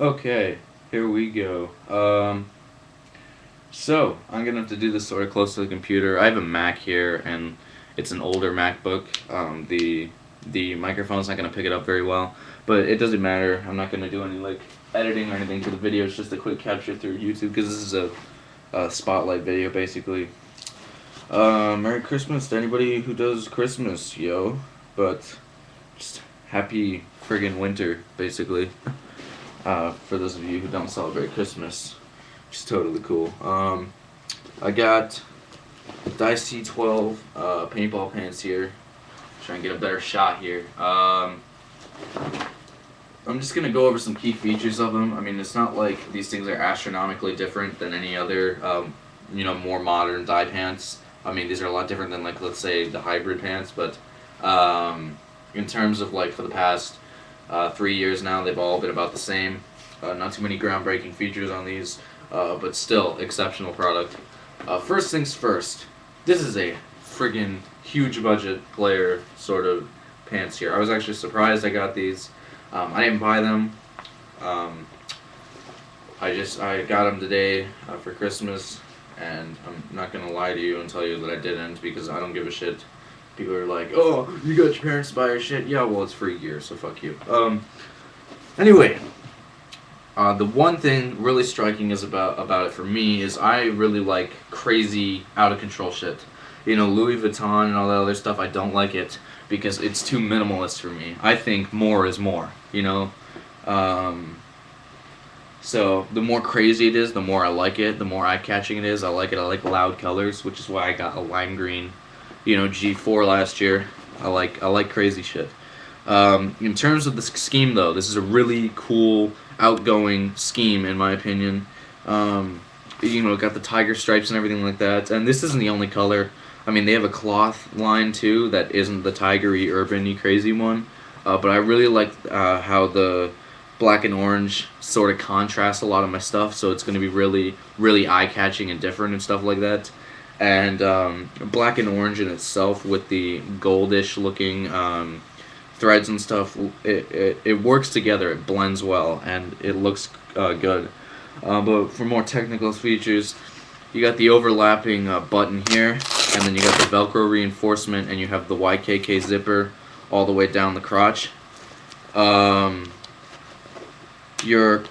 Okay, here we go. So I'm gonna have to do this sort of close to the computer. I have a Mac here, and it's an older MacBook. The microphone's not gonna pick it up very well, but it doesn't matter. I'm not gonna do any like editing or anything to the video. It's just a quick capture through YouTube because this is a spotlight video basically. Merry Christmas to anybody who does Christmas, yo. But just happy friggin' winter, basically. For those of you who don't celebrate Christmas, which is totally cool. I got the C12 paintball pants here. Try and get a better shot here. I'm just gonna go over some key features of them. I mean, it's not like these things are astronomically different than any other, more modern dye pants. I mean, these are a lot different than, like, let's say the hybrid pants, but in terms of, like, for the past 3 years now, they've all been about the same. Not too many groundbreaking features on these, but still exceptional product. First things first, this is a friggin' huge budget player sort of pants here. I was actually surprised I got these. I didn't buy them. I got them today for Christmas, and I'm not gonna lie to you and tell you that I didn't because I don't give a shit. People are like, "Oh, you got your parents to buy your shit." Yeah, well, it's free gear, so fuck you. Anyway, the one thing really striking is about it for me is I really like crazy, out of control shit. You know, Louis Vuitton and all that other stuff. I don't like it because it's too minimalist for me. I think more is more. You know. So the more crazy it is, the more I like it. The more eye-catching it is, I like it. I like loud colors, which is why I got a lime green, G4 last year. I like crazy shit. In terms of the scheme, though, this is a really cool, outgoing scheme, in my opinion. Got the tiger stripes and everything like that. And this isn't the only color. I mean, they have a cloth line, too, that isn't the tigery, urban-y, crazy one. But I really like how the black and orange sort of contrasts a lot of my stuff, so it's going to be really, really eye-catching and different and stuff like that. And black and orange in itself with the goldish-looking threads and stuff, it works together, it blends well, and it looks good. But for more technical features, you got the overlapping button here, and then you got the Velcro reinforcement, and you have the YKK zipper all the way down the crotch. Your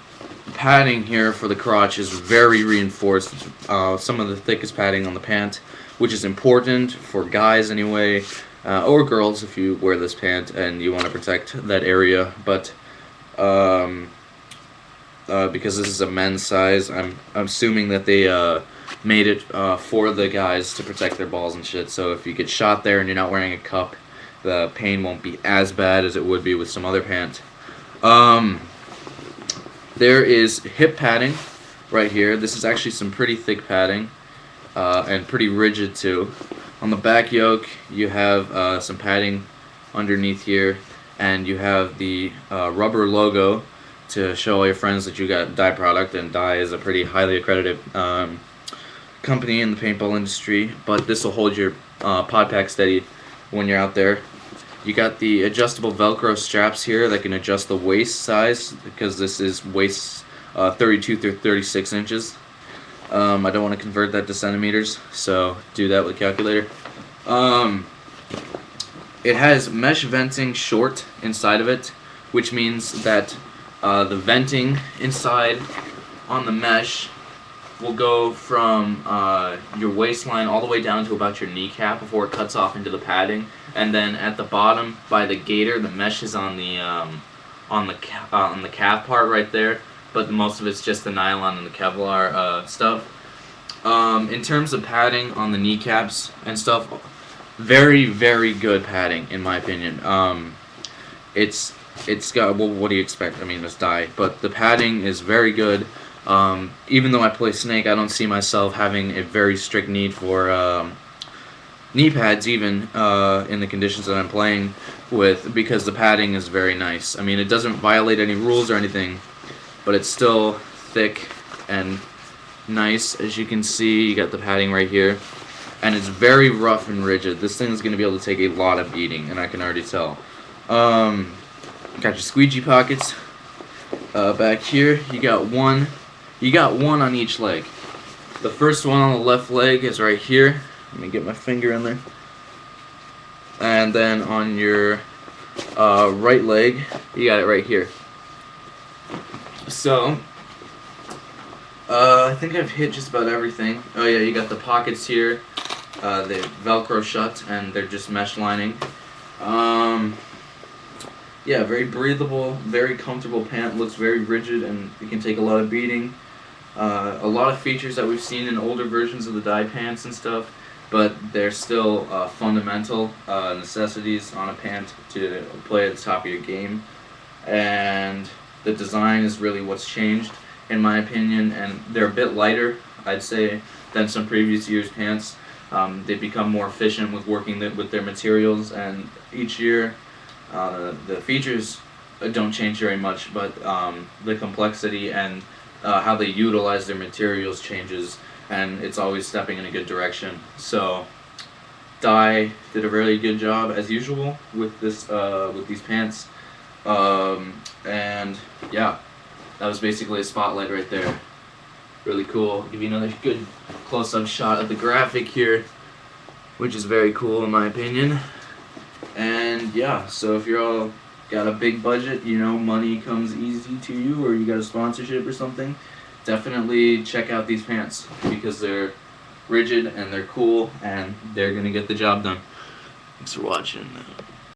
padding here for the crotch is very reinforced, some of the thickest padding on the pant, which is important for guys anyway, or girls if you wear this pant and you want to protect that area, but because this is a men's size, I'm assuming that they made it for the guys to protect their balls and shit, so if you get shot there and you're not wearing a cup, the pain won't be as bad as it would be with some other pant. There is hip padding right here. This is actually some pretty thick padding and pretty rigid too. On the back yoke you have some padding underneath here, and you have the rubber logo to show all your friends that you got dye product, and dye is a pretty highly accredited company in the paintball industry, but this will hold your pod pack steady when you're out there. You got the adjustable Velcro straps here that can adjust the waist size, because this is waist 32 through 36 inches. I don't want to convert that to centimeters, so do that with a calculator. It has mesh venting short inside of it, which means that the venting inside on the mesh will go from your waistline all the way down to about your kneecap before it cuts off into the padding, and then at the bottom by the gaiter, the mesh is on the calf part right there, but most of it's just the nylon and the Kevlar stuff. In terms of padding on the kneecaps and stuff, very, very good padding in my opinion. It's got, well, what do you expect? I mean, it's dye, but the padding is very good. Even though I play Snake, I don't see myself having a very strict need for knee pads, even in the conditions that I'm playing with, because the padding is very nice. I mean, it doesn't violate any rules or anything, but it's still thick and nice. As you can see, you got the padding right here, and it's very rough and rigid. This thing is going to be able to take a lot of beating, and I can already tell. Got your squeegee pockets. Back here, you got one on each leg. The first one on the left leg is right here. Let me get my finger in there. And then on your right leg, you got it right here. So, I think I've hit just about everything. Oh yeah, you got the pockets here. They Velcro shut, and they're just mesh lining. Yeah, very breathable, very comfortable pant. Looks very rigid, and it can take a lot of beating. A lot of features that we've seen in older versions of the dye pants and stuff, but they're still fundamental necessities on a pant to play at the top of your game. And the design is really what's changed, in my opinion, and they're a bit lighter, I'd say, than some previous year's pants. They've become more efficient with working with their materials, and each year the features don't change very much, but the complexity and how they utilize their materials changes, and it's always stepping in a good direction. So Dye did a really good job as usual with this with these pants, and yeah, that was basically a spotlight right there. Really cool. I'll give you another good close-up shot of the graphic here, which is very cool in my opinion. And yeah, so if you're all got a big budget, you know, money comes easy to you, or you got a sponsorship or something, definitely check out these pants because they're rigid and they're cool and they're gonna get the job done. Thanks for watching.